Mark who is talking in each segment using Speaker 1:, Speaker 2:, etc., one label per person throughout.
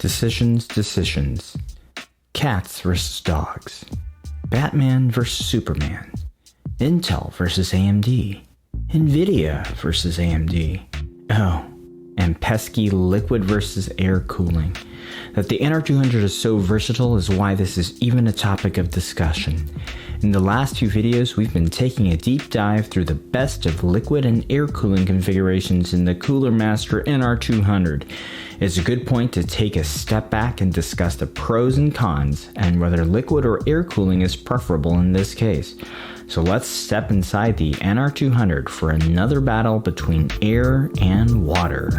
Speaker 1: Decisions, decisions. Cats versus dogs. Batman versus Superman. Intel versus AMD. Nvidia versus AMD. Oh, and pesky liquid versus air cooling. That the NR200 is so versatile is why this is even a topic of discussion. In the last few videos, we've been taking a deep dive through the best of liquid and air cooling configurations in the Cooler Master NR200. It's a good point to take a step back and discuss the pros and cons and whether liquid or air cooling is preferable in this case. So let's step inside the NR200 for another battle between air and water.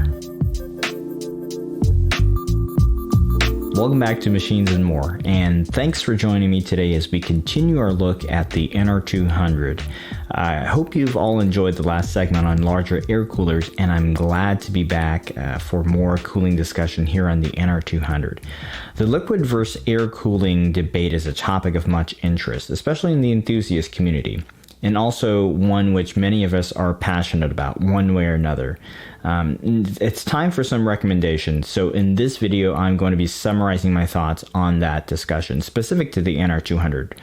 Speaker 1: Welcome back to Machines and More, and thanks for joining me today as we continue our look at the NR200. I hope you've all enjoyed the last segment on larger air coolers, and I'm glad to be back for more cooling discussion here on the NR200. The liquid versus air cooling debate is a topic of much interest, especially in the enthusiast community, and also one which many of us are passionate about one way or another. It's time for some recommendations. So in this video, I'm going to be summarizing my thoughts on that discussion specific to the NR200.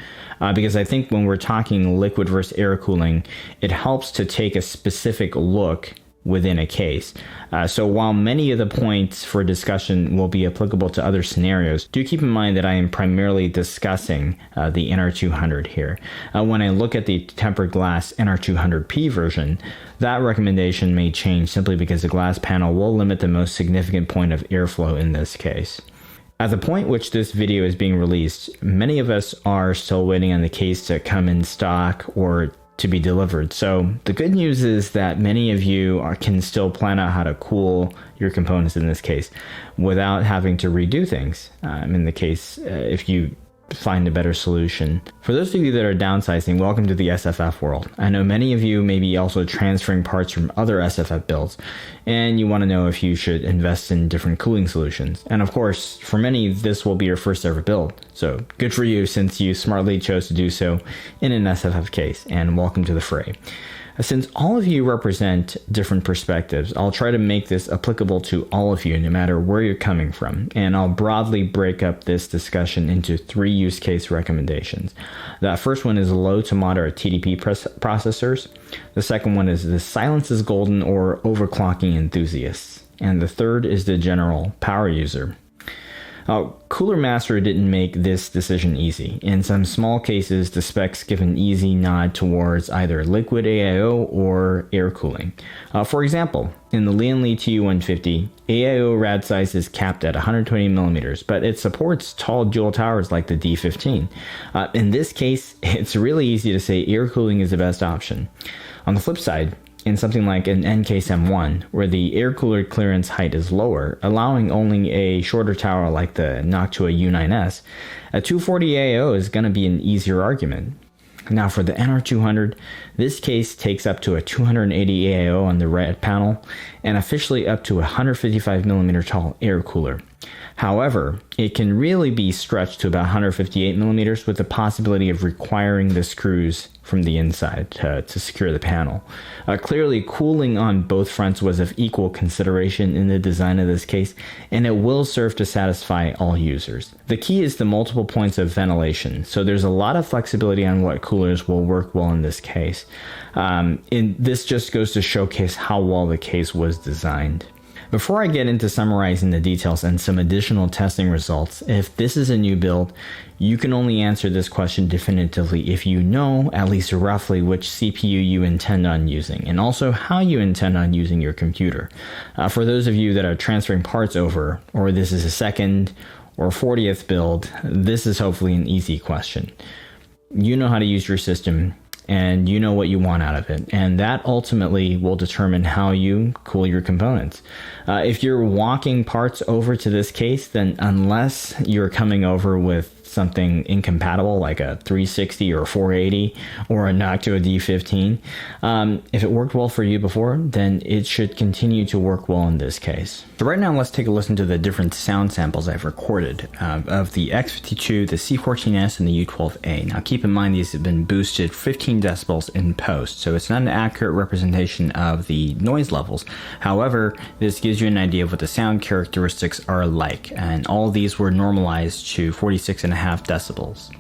Speaker 1: Because I think when we're talking liquid versus air cooling, it helps to take a specific look within a case. So while many of the points for discussion will be applicable to other scenarios, do keep in mind that I am primarily discussing the NR200 here. When I look at the tempered glass NR200P version, that recommendation may change simply because the glass panel will limit the most significant point of airflow in this case. At the point which this video is being released, many of us are still waiting on the case to come in stock or to be delivered. So the good news is that many of you can still plan out how to cool your components in this case without having to redo things. In the case, if you find a better solution. For those of you that are downsizing, welcome to the SFF world. I know many of you may be also transferring parts from other SFF builds, and you want to know if you should invest in different cooling solutions. And of course, for many, this will be your first ever build. So good for you since you smartly chose to do so in an SFF case, and welcome to the fray. Since all of you represent different perspectives, I'll try to make this applicable to all of you, no matter where you're coming from, and I'll broadly break up this discussion into 3 use case recommendations. That first one is low to moderate TDP processors. The second one is the silence is golden or overclocking enthusiasts. And the third is the general power user. Cooler Master didn't make this decision easy. In some small cases, the specs give an easy nod towards either liquid AIO or air cooling. For example, in the Lian Li TU150, AIO rad size is capped at 120 millimeters, but it supports tall dual towers like the D15. In this case, it's really easy to say air cooling is the best option. On the flip side, in something like an NCase M1, where the air cooler clearance height is lower, allowing only a shorter tower like the Noctua U9S, a 240 AIO is going to be an easier argument. Now for the NR200, this case takes up to a 280 AIO on the red panel and officially up to a 155mm tall air cooler. However, it can really be stretched to about 158mm with the possibility of requiring the screws from the inside to secure the panel. Clearly, cooling on both fronts was of equal consideration in the design of this case, and it will serve to satisfy all users. The key is the multiple points of ventilation, so there's a lot of flexibility on what coolers will work well in this case. This just goes to showcase how well the case was designed. Before I get into summarizing the details and some additional testing results, if this is a new build, you can only answer this question definitively if you know at least roughly which CPU you intend on using, and also how you intend on using your computer. For those of you that are transferring parts over, or this is a second or 40th build, this is hopefully an easy question. You know how to use your system, and you know what you want out of it, and that ultimately will determine how you cool your components. If you're walking parts over to this case, then unless you're coming over with something incompatible like a 360 or 480 or a Noctua D15. If it worked well for you before, then it should continue to work well in this case. So right now, let's take a listen to the different sound samples I've recorded of the X52, the C14S, and the U12A. Now keep in mind these have been boosted 15 decibels in post, so it's not an accurate representation of the noise levels. However, this gives you an idea of what the sound characteristics are like, and all of these were normalized to 46.5 decibels.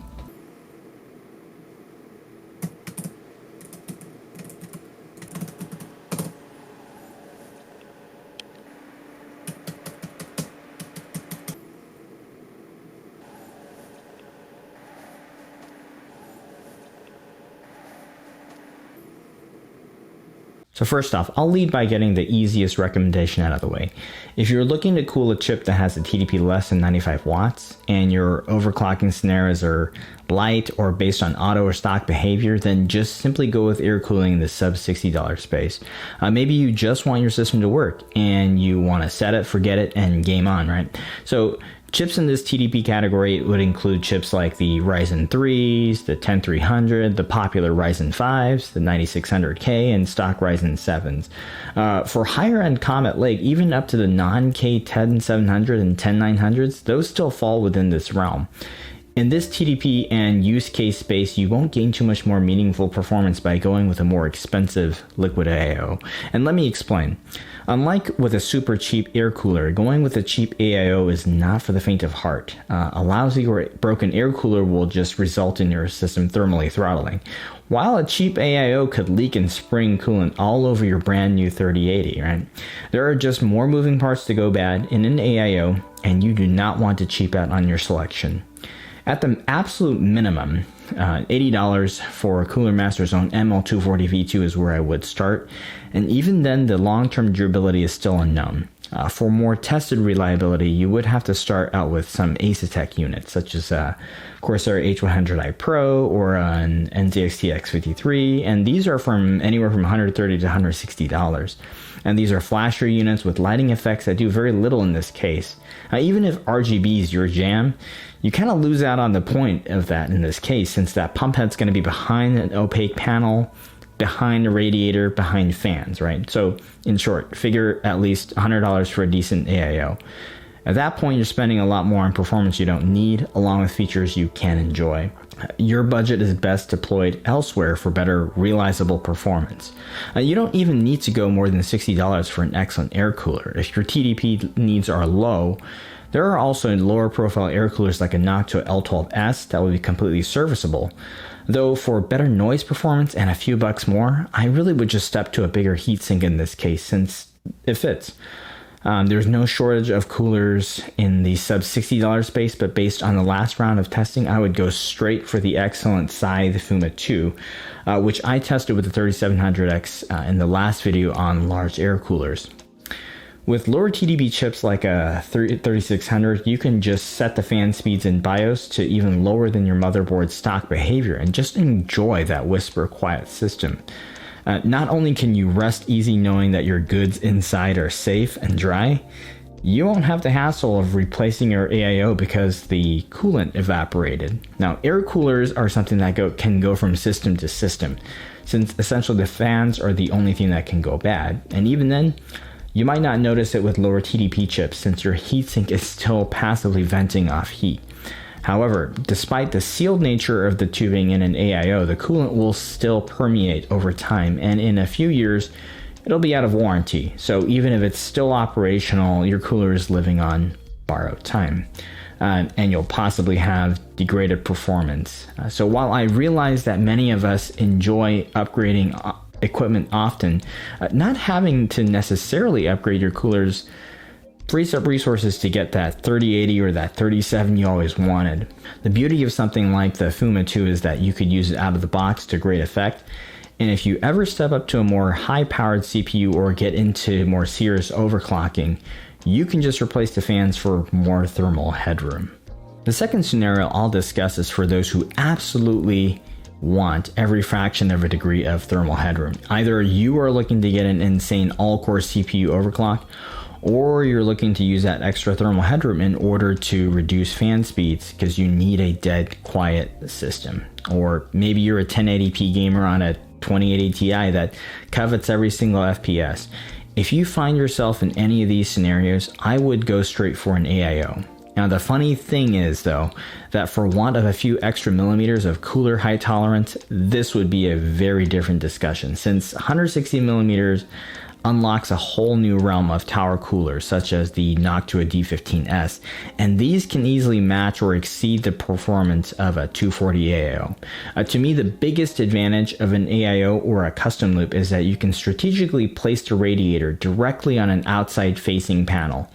Speaker 1: So first off, I'll lead by getting the easiest recommendation out of the way. If you're looking to cool a chip that has a TDP less than 95 watts and your overclocking scenarios are light or based on auto or stock behavior, then just simply go with air cooling in the sub $60 space. Maybe you just want your system to work and you want to set it, forget it, and game on, right? So chips in this TDP category would include chips like the Ryzen 3s, the 10300, the popular Ryzen 5s, the 9600K, and stock Ryzen 7s. For higher end Comet Lake, even up to the non-K10700 and 10900s, those still fall within this realm. In this TDP and use case space, you won't gain too much more meaningful performance by going with a more expensive liquid AIO. And let me explain. Unlike with a super cheap air cooler, going with a cheap AIO is not for the faint of heart. A lousy or broken air cooler will just result in your system thermally throttling, while a cheap AIO could leak and spring coolant all over your brand new 3080, right? There are just more moving parts to go bad in an AIO, and you do not want to cheap out on your selection. At the absolute minimum, $80 for Cooler Master's own ML240V2 is where I would start, and even then the long-term durability is still unknown. For more tested reliability, you would have to start out with some Asetek units, such as Corsair H100i Pro or an NZXT X53, and these are from anywhere from $130 to $160. And these are flasher units with lighting effects that do very little in this case. Even if RGB is your jam, you kind of lose out on the point of that in this case, since that pump head's going to be behind an opaque panel, behind a radiator, behind fans, right? So in short, figure at least $100 for a decent AIO. At that point, you're spending a lot more on performance you don't need, along with features you can enjoy. Your budget is best deployed elsewhere for better realizable performance. You don't even need to go more than $60 for an excellent air cooler. If your TDP needs are low, there are also lower profile air coolers like a Noctua L12S that will be completely serviceable. Though for better noise performance and a few bucks more, I really would just step to a bigger heatsink in this case, since it fits. There's no shortage of coolers in the sub $60 space, but based on the last round of testing, I would go straight for the excellent Scythe Fuma 2, which I tested with the 3700X in the last video on large air coolers. With lower TDP chips like a 3600, you can just set the fan speeds in BIOS to even lower than your motherboard's stock behavior and just enjoy that whisper quiet system. Not only can you rest easy knowing that your goods inside are safe and dry, you won't have the hassle of replacing your AIO because the coolant evaporated. Now, air coolers are something that can go from system to system, since essentially the fans are the only thing that can go bad. And even then, you might not notice it with lower TDP chips since your heatsink is still passively venting off heat. However, despite the sealed nature of the tubing in an AIO, the coolant will still permeate over time, and in a few years, it'll be out of warranty. So even if it's still operational, your cooler is living on borrowed time, and you'll possibly have degraded performance. So while I realize that many of us enjoy upgrading equipment often, not having to necessarily upgrade your coolers frees up resources to get that 3080 or that 3070 you always wanted. The beauty of something like the Fuma 2 is that you could use it out of the box to great effect, and if you ever step up to a more high-powered CPU or get into more serious overclocking, you can just replace the fans for more thermal headroom. The second scenario I'll discuss is for those who absolutely want every fraction of a degree of thermal headroom. Either you are looking to get an insane all-core CPU overclock, or you're looking to use that extra thermal headroom in order to reduce fan speeds because you need a dead quiet system. Or maybe you're a 1080p gamer on a 2080 Ti that covets every single FPS. If you find yourself in any of these scenarios, I would go straight for an AIO. Now the funny thing is though, that for want of a few extra millimeters of cooler height tolerance, this would be a very different discussion, since 160 millimeters unlocks a whole new realm of tower coolers such as the Noctua D15S, and these can easily match or exceed the performance of a 240 AIO. To me, the biggest advantage of an AIO or a custom loop is that you can strategically place the radiator directly on an outside facing panel,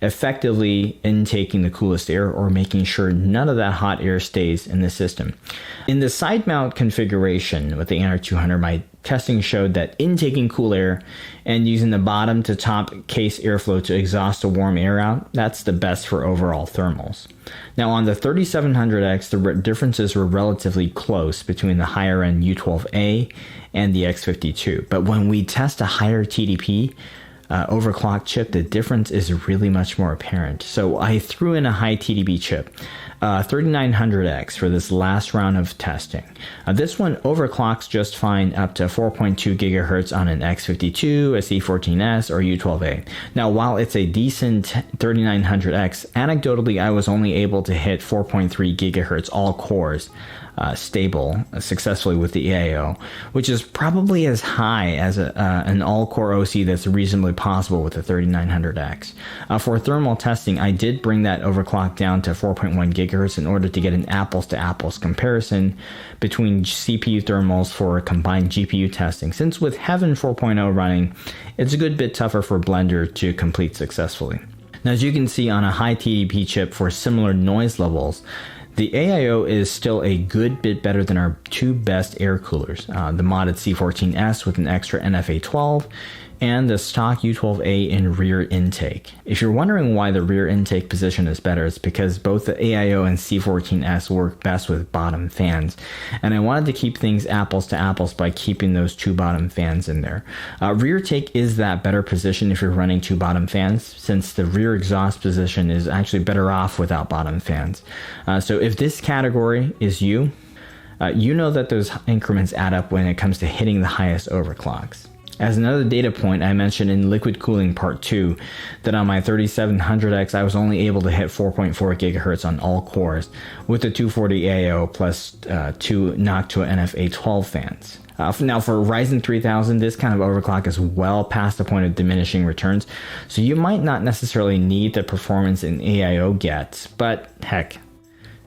Speaker 1: effectively intaking the coolest air or making sure none of that hot air stays in the system. In the side mount configuration with the NR200, my testing showed that intaking cool air and using the bottom to top case airflow to exhaust the warm air out, that's the best for overall thermals. Now on the 3700X, the differences were relatively close between the higher end U12A and the X52, but when we test a higher TDP overclocked chip, the difference is really much more apparent. So I threw in a high TDP chip, 3900X, for this last round of testing. This one overclocks just fine up to 4.2 gigahertz on an X52, a C14S, or U12A. Now, while it's a decent 3900X, anecdotally I was only able to hit 4.3 gigahertz all cores stable successfully with the AIO, which is probably as high as an all-core OC that's reasonably possible with the 3900X. For thermal testing, I did bring that overclock down to 4.1 gigahertz in order to get an apples-to-apples comparison between CPU thermals for combined GPU testing, since with Heaven 4.0 running, it's a good bit tougher for Blender to complete successfully. Now, as you can see on a high TDP chip for similar noise levels, the AIO is still a good bit better than our two best air coolers, the modded C14S with an extra NFA12 and the stock U12A in rear intake. If you're wondering why the rear intake position is better, it's because both the AIO and C14S work best with bottom fans, and I wanted to keep things apples to apples by keeping those two bottom fans in there. Rear take is that better position if you're running two bottom fans, since the rear exhaust position is actually better off without bottom fans. So if this category is you, you know that those increments add up when it comes to hitting the highest overclocks. As another data point, I mentioned in liquid cooling part 2 that on my 3700X I was only able to hit 4.4 gigahertz on all cores with the 240 AIO plus two Noctua NFA12 fans. Now for Ryzen 3000, this kind of overclock is well past the point of diminishing returns, so you might not necessarily need the performance an AIO gets, but heck,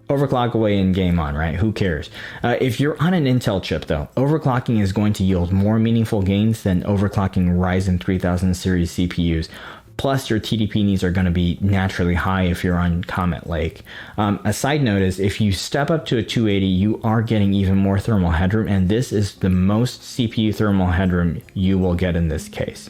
Speaker 1: overclock away and game on, right? Who cares? If you're on an Intel chip though, overclocking is going to yield more meaningful gains than overclocking Ryzen 3000 series CPUs. Plus your TDP needs are going to be naturally high if you're on Comet Lake. A side note is if you step up to a 280, you are getting even more thermal headroom, and this is the most CPU thermal headroom you will get in this case.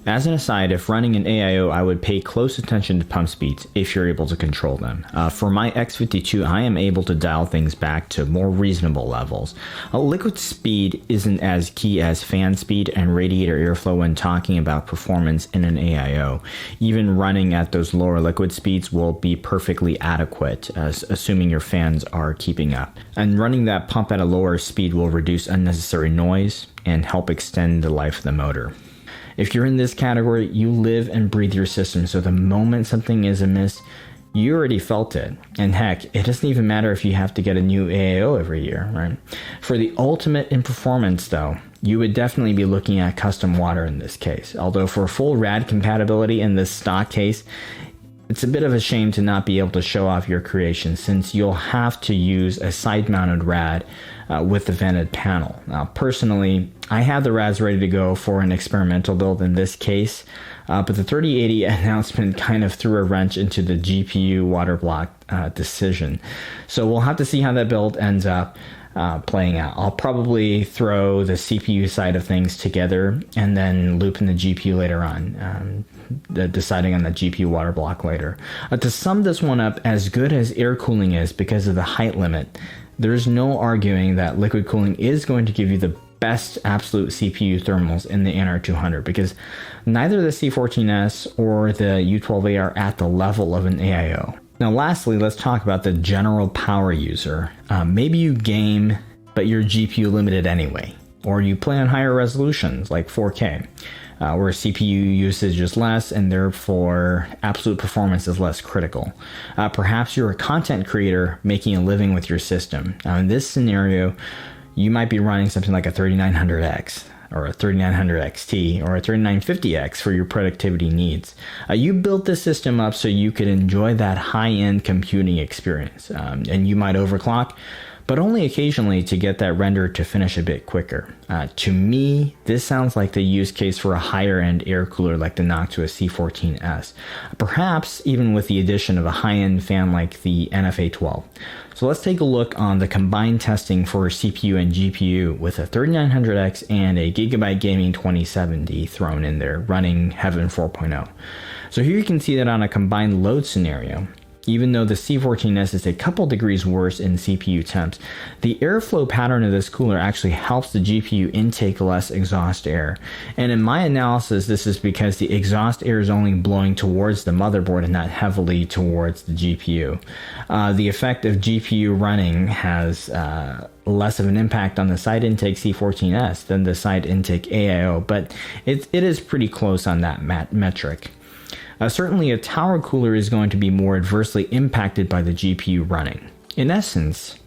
Speaker 1: As an aside, if running an AIO, I would pay close attention to pump speeds if you're able to control them. For my X52, I am able to dial things back to more reasonable levels. Liquid speed isn't as key as fan speed and radiator airflow when talking about performance in an AIO. Even running at those lower liquid speeds will be perfectly adequate, assuming your fans are keeping up. And running that pump at a lower speed will reduce unnecessary noise and help extend the life of the motor. If you're in this category, you live and breathe your system, so the moment something is amiss, you already felt it. And heck, it doesn't even matter if you have to get a new AIO every year, right? For the ultimate in performance though, you would definitely be looking at custom water in this case. Although for full RAD compatibility in this stock case, it's a bit of a shame to not be able to show off your creation, since you'll have to use a side-mounted RAD with the vented panel. Now, personally, I have the RADs ready to go for an experimental build in this case, but the 3080 announcement kind of threw a wrench into the GPU water block decision. So we'll have to see how that build ends up playing out. I'll probably throw the CPU side of things together and then loop in the GPU later on, deciding on the GPU water block later. To sum this one up, as good as air cooling is because of the height limit, there's no arguing that liquid cooling is going to give you the best absolute CPU thermals in the NR200 because neither the C14S or the U12A are at the level of an AIO. Now lastly, let's talk about the general power user. Maybe you game, but you're GPU limited anyway, or you play on higher resolutions like 4K, where CPU usage is less and therefore absolute performance is less critical. Perhaps you're a content creator making a living with your system. Now in this scenario, you might be running something like a 3900X or a 3900 XT or a 3950X for your productivity needs. You built the system up so you could enjoy that high-end computing experience, and you might overclock, but only occasionally to get that render to finish a bit quicker. To me, this sounds like the use case for a higher-end air cooler like the Noctua C14S, perhaps even with the addition of a high-end fan like the NFA12. So let's take a look on the combined testing for CPU and GPU with a 3900X and a Gigabyte Gaming 2070 thrown in there, running Heaven 4.0. So here you can see that on a combined load scenario, even though the C14S is a couple degrees worse in CPU temps, the airflow pattern of this cooler actually helps the GPU intake less exhaust air. And in my analysis, this is because the exhaust air is only blowing towards the motherboard and not heavily towards the GPU. The effect of GPU running has less of an impact on the side intake C14S than the side intake AIO, but it is pretty close on that metric. Certainly a tower cooler is going to be more adversely impacted by the GPU running. In essence,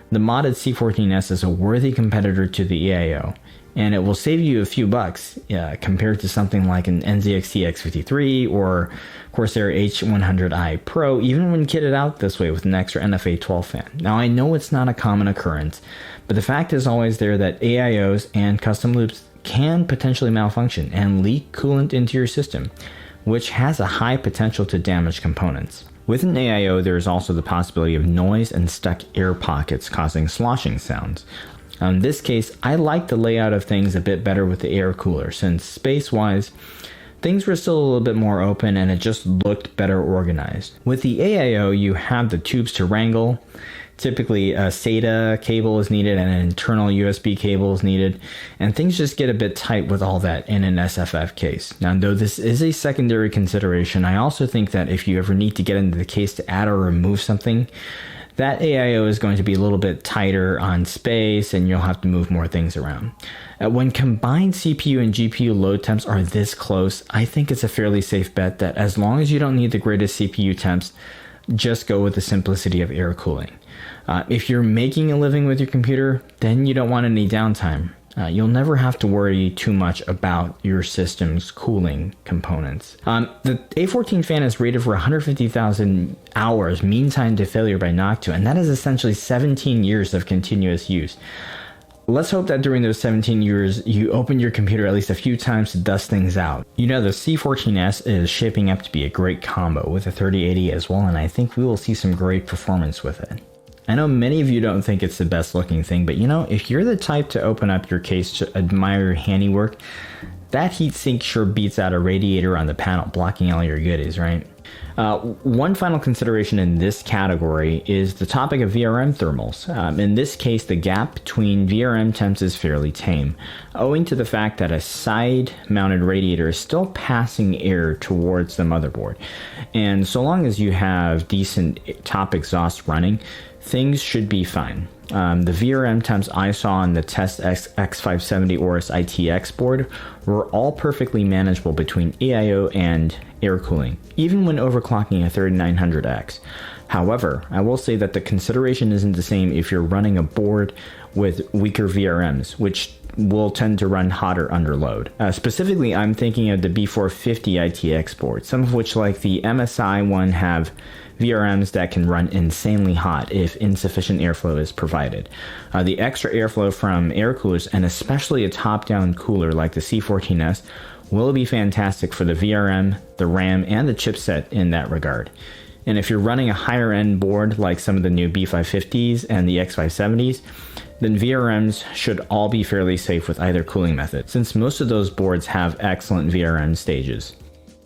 Speaker 1: the modded C14S is a worthy competitor to the AIO, and it will save you a few bucks compared to something like an NZXT X53 or Corsair H100i Pro, even when kitted out this way with an extra NFA12 fan. Now I know it's not a common occurrence, but the fact is always there that AIOs and custom loops can potentially malfunction and leak coolant into your system, which has a high potential to damage components. With an AIO, there is also the possibility of noise and stuck air pockets causing sloshing sounds. In this case, I like the layout of things a bit better with the air cooler, since space-wise, things were still a little bit more open and it just looked better organized. With the AIO, you have the tubes to wrangle. Typically a SATA cable is needed and an internal USB cable is needed, and things just get a bit tight with all that in an SFF case. Now, though this is a secondary consideration, I also think that if you ever need to get into the case to add or remove something, that AIO is going to be a little bit tighter on space and you'll have to move more things around. When combined CPU and GPU load temps are this close, I think it's a fairly safe bet that as long as you don't need the greatest CPU temps, just go with the simplicity of air cooling. If you're making a living with your computer, then you don't want any downtime. You'll never have to worry too much about your system's cooling components. The A14 fan is rated for 150,000 hours mean time to failure by Noctua, and that is essentially 17 years of continuous use. Let's hope that during those 17 years, you open your computer at least a few times to dust things out. You know, the C14S is shaping up to be a great combo with a 3080 as well, and I think we will see some great performance with it. I know many of you don't think it's the best looking thing, but you know, if you're the type to open up your case to admire your handiwork, that heatsink sure beats out a radiator on the panel blocking all your goodies, right? One final consideration in this category is the topic of VRM thermals. In this case, the gap between VRM temps is fairly tame, owing to the fact that a side-mounted radiator is still passing air towards the motherboard. And so long as you have decent top exhaust running, things should be fine. The VRM temps I saw on the Test X570 Aorus ITX board were all perfectly manageable between AIO and air cooling, even when overclocking a 3900X. However, I will say that the consideration isn't the same if you're running a board with weaker VRMs, which will tend to run hotter under load. Specifically, I'm thinking of the B450 ITX board, some of which, like the MSI one, have VRMs that can run insanely hot if insufficient airflow is provided. The extra airflow from air coolers, and especially a top-down cooler like the C14S, will be fantastic for the VRM, the RAM, and the chipset in that regard. And if you're running a higher-end board like some of the new B550s and the X570s, then VRMs should all be fairly safe with either cooling method, since most of those boards have excellent VRM stages.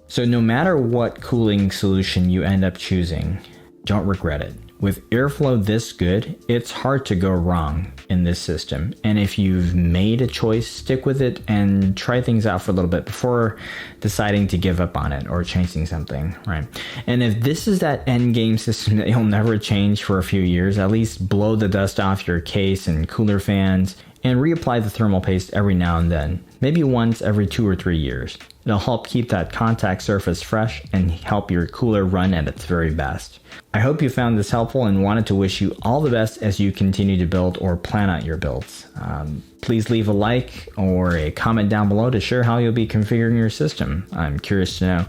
Speaker 1: So no matter what cooling solution you end up choosing, don't regret it. With airflow this good, it's hard to go wrong in this system. And if you've made a choice, stick with it and try things out for a little bit before deciding to give up on it or changing something, right? And if this is that end game system that you'll never change for a few years, at least blow the dust off your case and cooler fans and reapply the thermal paste every now and then, maybe once every 2 or 3 years. It'll help keep that contact surface fresh and help your cooler run at its very best. I hope you found this helpful and wanted to wish you all the best as you continue to build or plan out your builds. Please leave a like or a comment down below to share how you'll be configuring your system. I'm curious to know.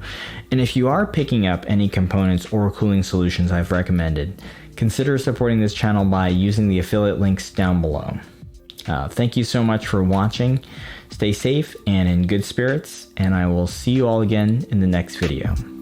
Speaker 1: And if you are picking up any components or cooling solutions I've recommended, consider supporting this channel by using the affiliate links down below. Thank you so much for watching. Stay safe and in good spirits, and I will see you all again in the next video.